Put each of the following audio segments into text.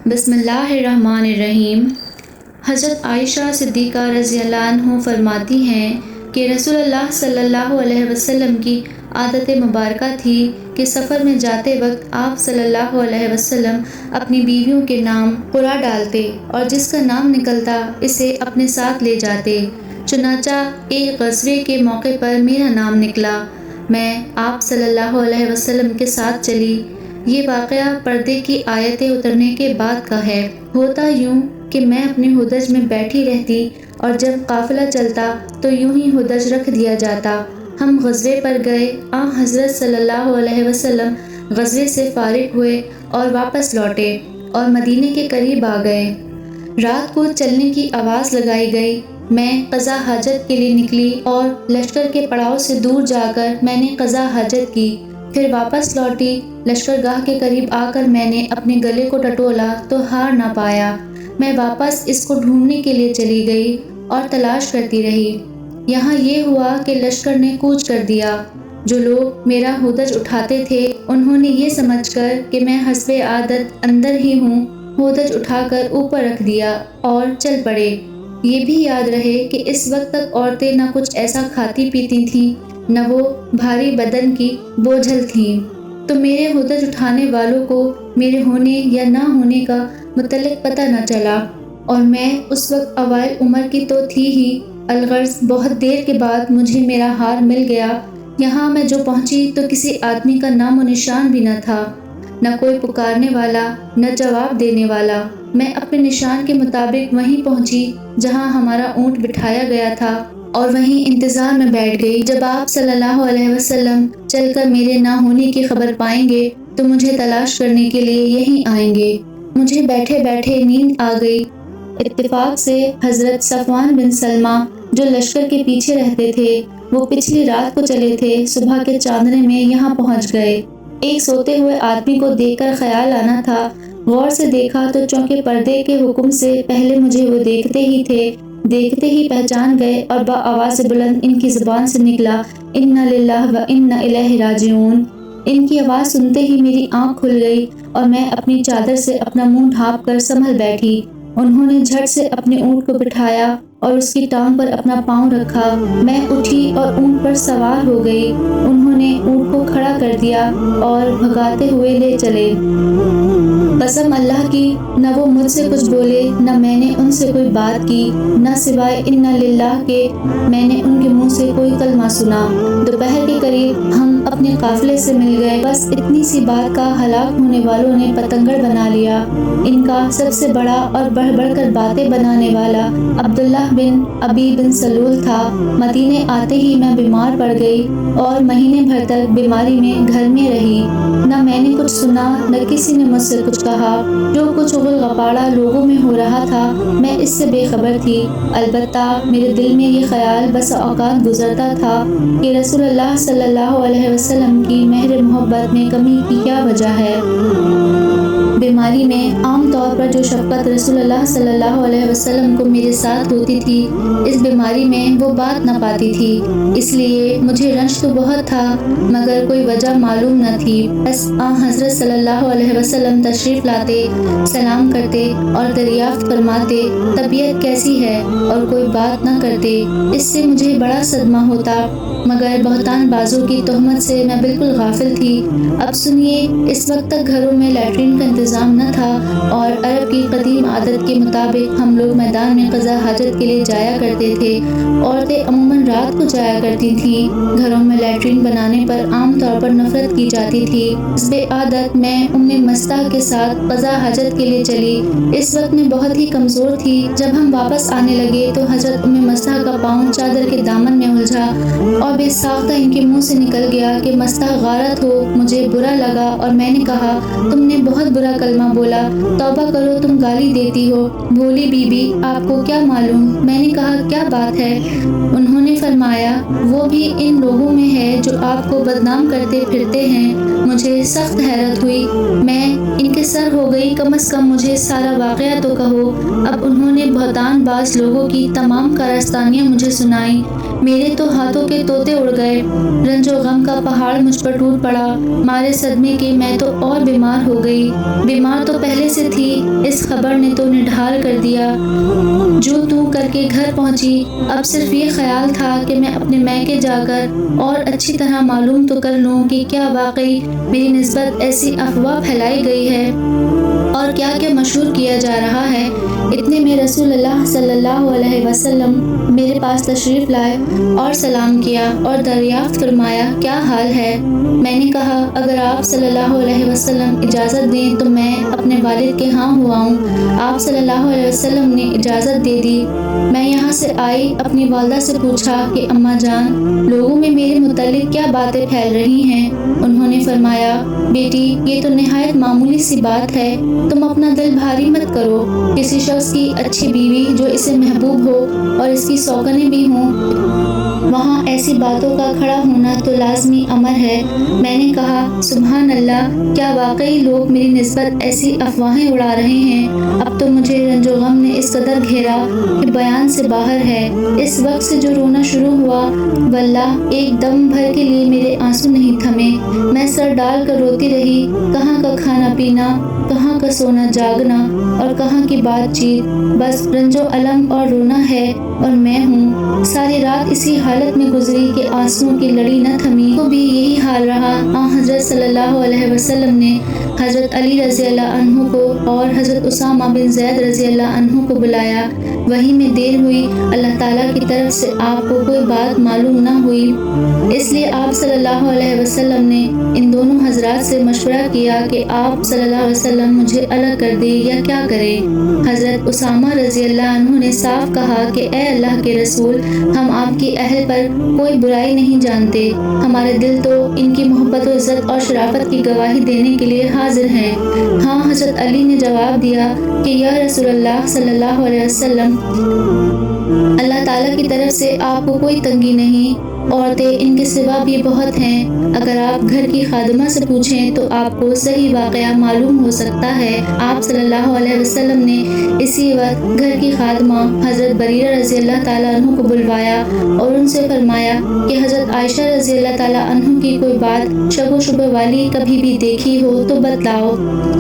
بسم اللہ الرحمن الرحیم۔ حضرت عائشہ صدیقہ رضی اللہ عنہ فرماتی ہیں کہ رسول اللہ صلی اللہ علیہ وسلم کی عادت مبارکہ تھی کہ سفر میں جاتے وقت آپ صلی اللہ علیہ وسلم اپنی بیویوں کے نام قرعہ ڈالتے اور جس کا نام نکلتا اسے اپنے ساتھ لے جاتے۔ چنانچہ ایک غزوے کے موقع پر میرا نام نکلا، میں آپ صلی اللہ علیہ وسلم کے ساتھ چلی۔ یہ واقعہ پردے کی آیتیں اترنے کے بعد کا ہے۔ ہوتا یوں کہ میں اپنے ہودج میں بیٹھی رہتی اور جب قافلہ چلتا تو یوں ہی ہودج رکھ دیا جاتا۔ ہم غزوے پر گئے، حضرت صلی اللہ علیہ وسلم غزوے سے فارغ ہوئے اور واپس لوٹے اور مدینے کے قریب آ گئے۔ رات کو چلنے کی آواز لگائی گئی، میں قضا حاجت کے لیے نکلی اور لشکر کے پڑاؤ سے دور جا کر میں نے قضا حاجت کی، پھر واپس لوٹی۔ لشکرگاہ کے قریب آ کر میں نے اپنے گلے کو ٹٹولا تو ہار نہ پایا۔ میں واپس اس کو ڈھونڈنے کے لیے چلی گئی اور تلاش کرتی رہی۔ یہاں یہ ہوا کہ لشکر نے کوچ کر دیا۔ جو لوگ میرا ہودج اٹھاتے تھے انہوں نے یہ سمجھ کر کہ میں حسب عادت اندر ہی ہوں، ہودج اٹھا کر اوپر رکھ دیا اور چل پڑے۔ یہ بھی یاد رہے کہ اس وقت تک عورتیں نہ کچھ ایسا کھاتی پیتی تھیں، نہ وہ بھاری بدن کی بوجھل تھیں، تو میرے ہودج اٹھانے والوں کو میرے ہونے یا نہ ہونے کا متعلق پتہ نہ چلا، اور میں اس وقت اوائل عمر کی تو تھی ہی، الغرض بہت دیر کے بعد مجھے میرا ہار مل گیا۔ یہاں میں جو پہنچی تو کسی آدمی کا نام و نشان بھی نہ تھا، نہ کوئی پکارنے والا، نہ جواب دینے والا۔ میں اپنے نشان کے مطابق وہیں پہنچی جہاں ہمارا اونٹ بٹھایا گیا تھا اور وہیں انتظار میں بیٹھ گئی۔ جب آپ صلی اللہ علیہ وسلم چل کر میرے نہ ہونے کی خبر پائیں گے تو مجھے تلاش کرنے کے لیے یہیں آئیں گے۔ مجھے بیٹھے بیٹھے نیند آ گئی۔ اتفاق سے حضرت صفوان بن سلمہ جو لشکر کے پیچھے رہتے تھے وہ پچھلی رات کو چلے تھے، صبح کے چاندنے میں یہاں پہنچ گئے۔ ایک سوتے ہوئے آدمی کو دیکھ کر خیال آنا تھا، غور سے دیکھا تو چونکہ پردے کے حکم سے پہلے مجھے وہ دیکھتے ہی تھے، دیکھتے ہی پہچان گئے اور بآواز بلند ان کی زبان سے نکلا، انا للہ و انا الیہ راجعون۔ ان کی آواز سنتے ہی میری آنکھ کھل گئی اور میں اپنی چادر سے اپنا منہ ڈھانپ کر سنبھل بیٹھی۔ انہوں نے جھٹ سے اپنے اونٹ کو بٹھایا اور اس کی ٹانگ پر اپنا پاؤں رکھا۔ میں اٹھی اور اونٹ پر سوار ہو گئی۔ انہوں نے اونٹ کو کھڑا کر دیا اور بھگاتے ہوئے لے چلے۔ قسم اللہ کی، نہ وہ مجھ سے کچھ بولے نہ میں نے ان سے کوئی بات کی، نہ سوائے انا للہ کے میں نے ان کے منہ سے کوئی کلمہ سنا۔ دوپہر کے قریب ہم اپنے قافلے سے مل گئے۔ بس اتنی سی بات کا ہلاک ہونے والوں نے پتنگڑ بنا لیا۔ ان کا سب سے بڑا اور بڑھ بڑھ کر باتیں بنانے والا عبداللہ بن ابی بن سلول تھا۔ مدینے آتے ہی میں بیمار پڑ گئی اور مہینے بھر تک بیماری میں گھر میں رہی۔ نہ میں نے کچھ سنا نہ کسی نے مجھ سے کچھ کہا۔ جو کچھ غل غپاڑہ لوگوں میں ہو رہا تھا میں اس سے بے خبر تھی۔ البتہ میرے دل میں یہ خیال بسا اوقات گزرتا تھا کہ رسول اللہ صلی اللہ علیہ وسلم کی مہر محبت میں کمی کی کیا وجہ ہے۔ بیماری میں عام طور پر جو شفقت رسول اللہ صلی اللہ علیہ وسلم کو میرے ساتھ ہوتی تھی، اس بیماری میں وہ بات نہ پاتی تھی۔ اس لیے مجھے رنج تو بہت تھا مگر کوئی وجہ معلوم نہ تھی۔ بس حضرت صلی اللہ علیہ وسلم تشریف لاتے، سلام کرتے اور دریافت فرماتے طبیعت کیسی ہے اور کوئی بات نہ کرتے۔ اس سے مجھے بڑا صدمہ ہوتا مگر بہتان بازوں کی تہمت سے میں بالکل غافل تھی۔ اب سنیے، اس وقت تک گھروں میں لیٹرین کا انتظام نہ تھا اور عرب کی قدیم عادت کے مطابق ہم لوگ میدان میں قضا حاجت کے لیے جایا کرتے تھے۔ عورتیں عموماً رات کو جایا کرتی تھیں۔ گھروں میں لیٹرین بنانے پر عام طور پر نفرت کی جاتی تھی۔ حسب عادت میں مستح کے ساتھ قضا حاجت کے لیے چلی۔ اس وقت میں بہت ہی کمزور تھی۔ جب ہم واپس آنے لگے تو حضرت مستح کا پاؤں چادر کے دامن میں الجھا اور بے ساختہ ان کے منہ سے نکل گیا کہ مستح غارت ہو۔ مجھے برا لگا اور میں نے کہا تم نے بہت برا کلمہ بولا، توبہ کرو، تم گالی دیتی ہو۔ بولی بی بی آپ کو کیا معلوم؟ میں نے کہا کیا بات ہے؟ انہوں نے فرمایا وہ بھی ان لوگوں میں ہے جو آپ کو بدنام کرتے پھرتے ہیں۔ مجھے سخت حیرت ہوئی، میں ان کے سر ہو گئی، کم از کم مجھے سارا واقعہ تو کہو۔ اب انہوں نے بہتان باز لوگوں کی تمام کارستانیاں مجھے سنائیں۔ میرے تو ہاتھوں کے طوطے اڑ گئے، رنج و غم کا پہاڑ مجھ پر ٹوٹ پڑا، مارے صدمے کے میں تو اور بیمار ہو گئی، بیمار تو پہلے سے تھی، اس خبر نے تو نڈھال کر دیا، جو تو کر کے گھر پہنچی، اب صرف یہ خیال تھا کہ میں اپنے میکے جا کر اور اچھی طرح معلوم تو کر لوں کہ کیا واقعی میری نسبت ایسی افواہ پھیلائی گئی ہے اور کیا کیا مشہور کیا جا رہا ہے۔ اتنے میں رسول اللہ صلی اللہ علیہ وسلم میرے پاس تشریف لائے اور سلام کیا اور دریافت فرمایا کیا حال ہے۔ میں نے کہا اگر آپ صلی اللہ علیہ وسلم اجازت دیں تو میں اپنے والد کے ہاں ہوا ہوں۔ آپ صلی اللہ علیہ وسلم نے اجازت دے دی۔ میں یہاں سے آئی، اپنی والدہ سے پوچھا کہ اماں جان، لوگوں میں میرے متعلق کیا باتیں پھیل رہی ہیں؟ انہوں نے فرمایا بیٹی یہ تو نہایت معمولی سی بات ہے، تم اپنا دل بھاری مت کرو، کسی شخص کی اچھی بیوی جو اسے محبوب ہو اور اس کی سوگنیں بھی ہوں، وہاں ایسی باتوں کا کھڑا ہونا تو لازمی امر ہے۔ میں نے کہا سبحان اللہ، کیا واقعی لوگ میری نسبت ایسی افواہیں اڑا رہے ہیں؟ اب تو مجھے رنج و غم نے اس قدر گھیرا کہ بیان سے باہر ہے۔ اس وقت سے جو رونا شروع ہوا، واللہ ایک دم بھر کے لیے میرے آنسو نہیں تھمے، میں سر ڈال کر روتی رہی، کہاں کا کھانا پینا، کہاں کا سونا جاگنا اور کہاں کی بات چیت، بس رنج و علم اور رونا ہے اور میں ہوں۔ ساری رات اسی حالت میں گزری کہ آنسوؤں کی لڑی نہ تھمی، تو بھی یہی حال رہا۔ حضرت صلی اللہ علیہ وسلم نے حضرت علی رضی اللہ عنہ کو اور حضرت اسامہ بن زید رضی اللہ عنہ کو بلایا۔ وہیں میں دیر ہوئی، اللہ تعالیٰ کی طرف سے آپ کو کوئی بات معلوم نہ ہوئی، اس لیے آپ صلی اللہ علیہ وسلم نے ان دونوں حضرات سے مشورہ کیا کہ آپ صلی اللہ علیہ وسلم مجھے الگ کر دے یا کیا کرے۔ حضرت اسامہ رضی اللہ عنہ نے صاف کہا کہ اے اللہ کے رسول، ہم آپ کی اہل پر کوئی برائی نہیں جانتے، ہمارے دل تو ان کی محبت و عزت اور شرافت کی گواہی دینے کے لیے حاضر ہیں۔ ہاں حضرت علی نے جواب دیا کہ یا رسول اللہ صلی اللہ علیہ وسلم، اللہ تعالیٰ کی طرف سے آپ کو کوئی تنگی نہیں، عورتیں ان کے سوا بھی بہت ہیں، اگر آپ گھر کی خادمہ سے پوچھیں تو آپ کو صحیح واقعہ معلوم ہو سکتا ہے۔ آپ صلی اللہ علیہ وسلم نے اسی وقت گھر کی خادمہ حضرت بریرہ رضی اللہ تعالیٰ عنہ کو بلوایا اور ان سے فرمایا کہ حضرت عائشہ رضی اللہ تعالیٰ عنہ کی کوئی بات شک و شبہ والی کبھی بھی دیکھی ہو تو بتلاؤ۔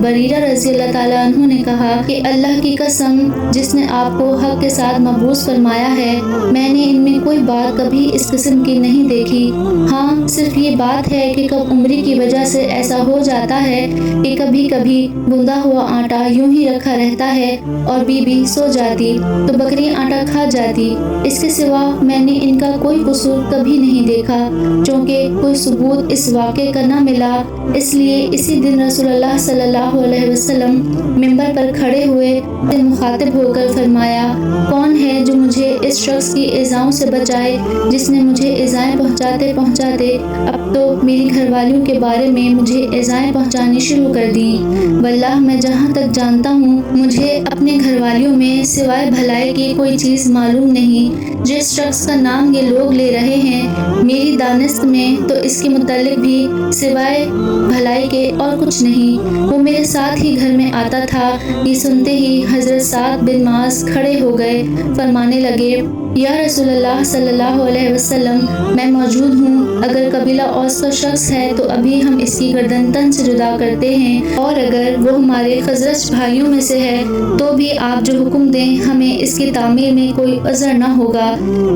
بریرہ رضی اللہ تعالیٰ عنہ نے کہا کہ اللہ کی قسم جس نے آپ کو حق کے ساتھ مبعوث فرمایا ہے، میں نے ان میں کوئی بات کبھی اس قسم کی نہیں دیکھی، ہاں صرف یہ بات ہے کہ کب عمری کی وجہ سے ایسا ہو جاتا ہے کہ کبھی کبھی گندا ہوا آٹا یوں ہی رکھا رہتا ہے اور بی سو جاتی تو بکری آٹا کھا جاتی، اس کے سوا میں نے ان کا کوئی قصور کبھی نہیں دیکھا، چونکہ کوئی ثبوت اس واقعے کا نہ ملا، اس لیے اسی دن رسول اللہ صلی اللہ علیہ وسلم منبر پر کھڑے ہوئے، مخاطب ہو کر فرمایا کون ہے جو مجھے اس شخص کی ایذاؤں سے بچائے جس نے مجھے ایذائیں پہنچاتے پہنچاتے اب تو میری گھر والیوں کے بارے میں مجھے ایذائیں پہنچانی شروع کر دیں۔ واللہ میں جہاں تک جانتا ہوں مجھے اپنے گھر والیوں میں سوائے بھلائی کی کوئی چیز معلوم نہیں، جس شخص کا نام یہ لوگ لے رہے ہیں میری دانست میں تو اس کے متعلق بھی سوائے بھلائی کے اور کچھ نہیں۔ وہ میرے ساتھ ہی گھر میں آتا تھا، یہ سنتے ہی حضرت سعد بن معاذ کھڑے ہو گئے، فرمانے لگے یا رسول اللہ صلی اللہ علیہ وسلم، میں موجود ہوں، اگر قبیلہ اوس کا شخص ہے تو ابھی ہم اس کی گردن تن سے جدا کرتے ہیں، اور اگر وہ ہمارے خزرج بھائیوں میں سے ہے تو بھی آپ جو حکم دیں ہمیں اس کی تعمیل میں کوئی عذر نہ ہوگا۔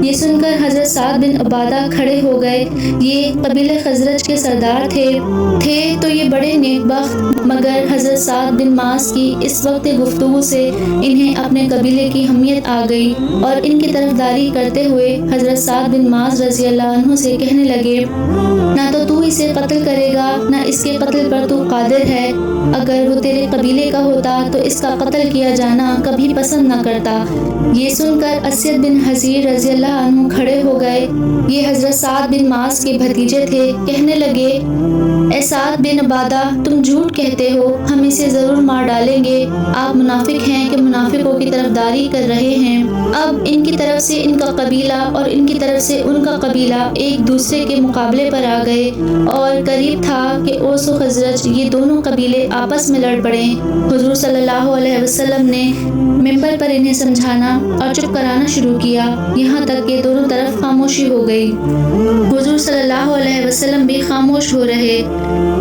یہ سن کر حضرت سعد بن عبادہ کھڑے ہو گئے، یہ قبیلہ خزرج کے سردار تھے تو یہ بڑے نیک بخت، مگر حضرت سعد بن معاذ کی اس وقت گفتگو سے انہیں اپنے قبیلے کی حمیت آ گئی اور ان کی طرفداری کرتے ہوئے حضرت سعد بن معاذ رضی اللہ عنہ سے کہنے لگے نہ تو اسے قتل کرے گا نہ اس کے قتل پر تو قادر ہے، اگر وہ تیرے قبیلے کا ہوتا تو اس کا قتل کیا جانا کبھی پسند نہ کرتا۔ یہ سن کر اسید بن حضیر رضی اللہ عنہ کھڑے ہو گئے، یہ حضرت سعد بن معاذ کے بھتیجے تھے، کہنے لگے اے سعد بن عبادہ، تم جھوٹ کہتے ہو، ہم اسے ضرور مار ڈالیں گے، آپ منافق ہیں کہ منافقوں کی طرفداری کر رہے ہیں۔ اب ان کی طرف سے ان کا قبیلہ اور ان کی طرف سے ان کا قبیلہ ایک دوسرے کے مقابلے پر آ گئے، اور قریب تھا کہ اوس و خزرج یہ دونوں قبیلے آپس میں لڑ پڑیں۔ حضور صلی اللہ علیہ وسلم نے ممبر پر انہیں سمجھانا اور چپ کرانا شروع کیا، یہاں تک کہ دونوں طرف خاموشی ہو گئی۔ حضور صلی اللہ علیہ وسلم بھی خاموش ہو رہے۔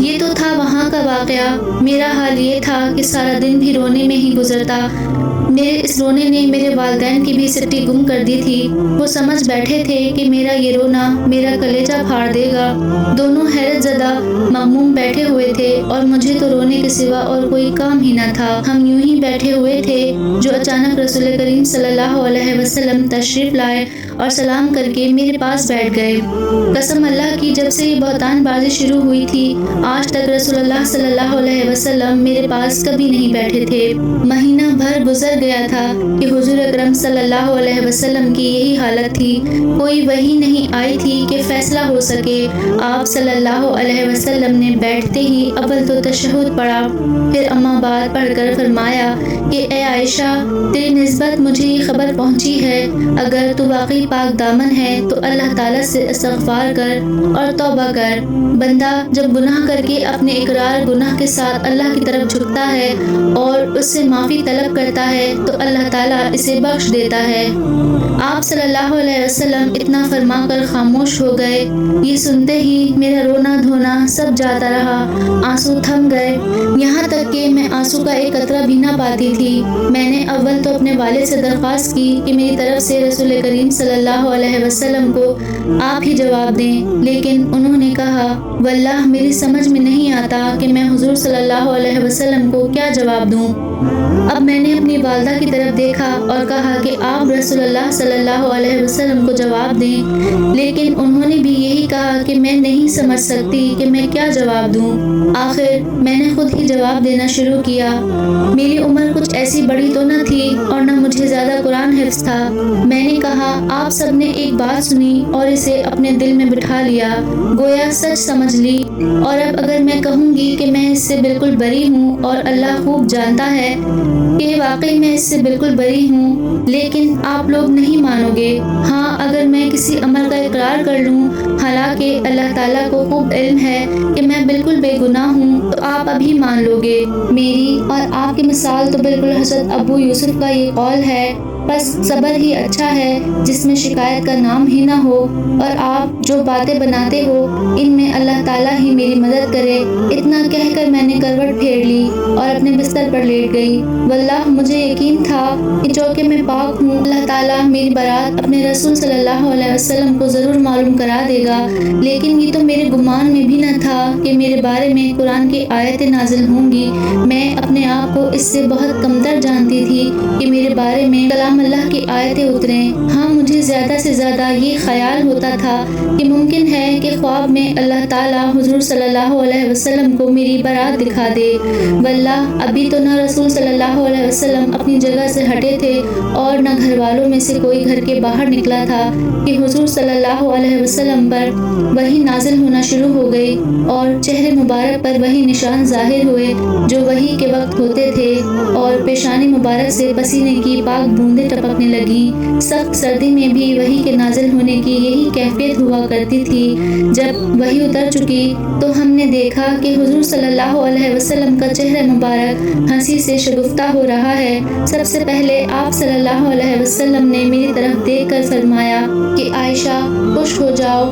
یہ تو تھا وہاں کا واقعہ۔ میرا حال یہ تھا کہ سارا دن بھی رونے میں ہی گزرتا۔ میرے اس رونے نے میرے والدین کی بھی سٹی گم کر دی تھی۔ وہ سمجھ بیٹھے تھے کہ میرا یہ رونا میرا کلیجہ پھاڑ دے گا۔ دونوں حیرت زدہ مغموم بیٹھے ہوئے تھے، اور مجھے تو رونے کے سوا اور کوئی کام ہی نہ تھا۔ ہم یوں ہی بیٹھے ہوئے تھے جو اچانک رسول کریم صلی اللہ علیہ وسلم تشریف لائے اور سلام کر کے میرے پاس بیٹھ گئے۔ قسم اللہ کی، جب سے یہ بہتان بازی شروع ہوئی تھی آج تک رسول اللہ صلی اللہ علیہ وسلم میرے پاس کبھی نہیں بیٹھے تھے۔ مہینہ بھر گزر گیا تھا کہ حضور اکرم صلی اللہ علیہ وسلم کی یہی حالت تھی۔ کوئی وحی نہیں آئی تھی کہ فیصلہ ہو سکے۔ آپ صلی اللہ علیہ وسلم نے بیٹھتے ہی اول تو تشہد پڑھا، پھر اما بعد پڑھ کر فرمایا کہ اے عائشہ، تیری نسبت مجھے یہ خبر پہنچی ہے، اگر تو واقعی پاک دامن ہے تو اللہ تعالیٰ سے استغفار کر اور توبہ کر۔ بندہ جب گناہ کر کے اپنے اقرار گناہ کے ساتھ اللہ کی طرف جھکتا ہے اور اس سے معافی طلب کرتا ہے تو اللہ تعالیٰ اسے بخش دیتا ہے۔ آپ صلی اللہ علیہ وسلم اتنا فرما کر خاموش ہو گئے۔ یہ سنتے ہی میرا رونا دھونا سب جاتا رہا، آنسو تھم گئے، یہاں تک کہ میں آنسو کا ایک قطرہ بھی نہ پاتی تھی۔ میں نے اول تو اپنے والد سے درخواست کی کہ میری طرف سے رسول کریم صلی اللہ علیہ وسلم کو آپ ہی جواب دیں، لیکن انہوں نے کہا واللہ میری سمجھ میں نہیں آتا کہ میں حضور صلی اللہ علیہ وسلم کو کیا جواب دوں۔ اب میں نے اپنی والدہ کی طرف دیکھا اور کہا کہ آپ رسول اللہ صلی اللہ علیہ وسلم کو جواب دیں، لیکن انہوں نے بھی یہی کہا کہ میں نہیں سمجھ سکتی کہ میں کیا جواب دوں۔ آخر میں نے خود ہی جواب دینا شروع کیا۔ میری عمر کچھ ایسی بڑی تو نہ تھی اور نہ مجھے زیادہ قرآن حفظ تھا۔ میں نے کہا آپ سب نے ایک بات سنی اور اسے اپنے دل میں بٹھا لیا، گویا سچ سمجھ لی، اور اب اگر میں کہوں گی کہ میں اس سے بالکل بری ہوں اور اللہ خوب جانتا ہے کہ واقعی میں اس سے بالکل بری ہوں، لیکن آپ لوگ نہیں مانو گے۔ ہاں اگر میں کسی عمل کا اقرار کر لوں، حالانکہ اللہ تعالیٰ کو خوب علم ہے کہ میں بالکل بے گناہ ہوں، تو آپ ابھی مان لو گے۔ میری اور آپ کی مثال تو بالکل حضرت ابو یوسف کا یہ قول ہے، بس صبر ہی اچھا ہے جس میں شکایت کا نام ہی نہ ہو، اور آپ جو باتیں بناتے ہو ان میں اللہ تعالیٰ ہی میری مدد کرے۔ اتنا کہہ کر میں نے کروٹ پھیر لی اور اپنے بستر پر لیٹ گئی۔ واللہ مجھے یقین تھا کہ چونکہ میں پاک ہوں، اللہ تعالیٰ میری برات اپنے رسول صلی اللہ علیہ وسلم کو ضرور معلوم کرا دے گا، لیکن یہ تو میرے گمان میں بھی نہ تھا کہ میرے بارے میں قرآن کی آیتیں نازل ہوں گی۔ میں اپنے آپ کو اس سے بہت کمتر جانتی تھی کہ میرے بارے میں کلام اللہ کی آیتیں اتریں۔ ہاں مجھے زیادہ سے زیادہ یہ خیال ہوتا تھا کہ ممکن ہے کہ خواب میں اللہ تعالیٰ حضور صلی اللہ علیہ وسلم کو میری برات دکھا دے۔ واللہ ابھی تو نہ رسول صلی اللہ علیہ وسلم اپنی جگہ سے ہٹے تھے اور نہ گھر والوں میں سے کوئی گھر کے باہر نکلا تھا کہ حضور صلی اللہ علیہ وسلم پر وحی نازل ہونا شروع ہو گئی اور چہرے مبارک پر وہی نشان ظاہر ہوئے جو وحی کے وقت ہوتے تھے، اور پیشانی مبارک سے پسینے کی پاک بوندیں ٹپکنے لگیں۔ سخت سردی میں بھی وحی کے نازل ہونے کی یہی کیفیت ہوا کرتی تھی۔ جب وحی اتر چکی تو ہم نے دیکھا کہ حضور صلی اللہ علیہ وسلم کا چہرہ مبارک ہنسی سے شگفتہ ہو رہا ہے۔ سب سے پہلے آپ صلی اللہ علیہ وسلم نے میری طرف دیکھ کر فرمایا کہ عائشہ خوش ہو جاؤ،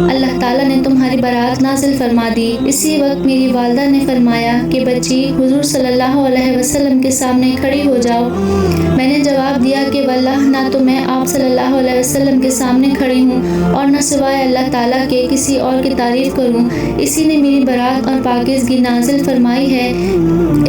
اللہ تعالیٰ نے تمہاری برات نازل فرما دی۔ اسی وقت میری والدہ نے فرمایا کہ بچی حضور صلی اللہ علیہ وسلم کے سامنے کھڑی ہو جاؤ۔ میں نے جواب دیا کہ واللہ نہ تو میں آپ صلی اللہ علیہ وسلم کے سامنے کھڑی ہوں اور نہ سوائے اللہ تعالیٰ کے کسی اور کی تعریف کروں۔ اسی نے میری برات اور پاکیزگی نازل فرمائی ہے،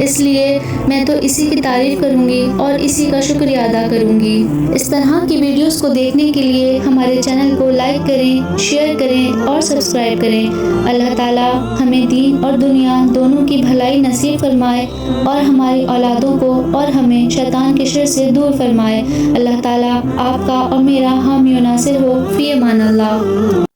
اس لیے میں تو اسی کی تعریف کروں گی اور اسی کا شکریہ ادا کروں گی۔ اس طرح کی ویڈیوز کو دیکھنے کے لیے ہمارے چینل کو لائک کریں، شیئر کریں اور سبسکرائب کریں۔ اللہ تعالیٰ ہمیں دین اور دنیا دونوں کی بھلائی نصیب فرمائے اور ہماری اولادوں کو اور ہمیں شیطان کے شر سے دور فرمائے۔ اللہ تعالیٰ آپ کا اور میرا حامی و ناصر ہو۔ فی امان اللہ۔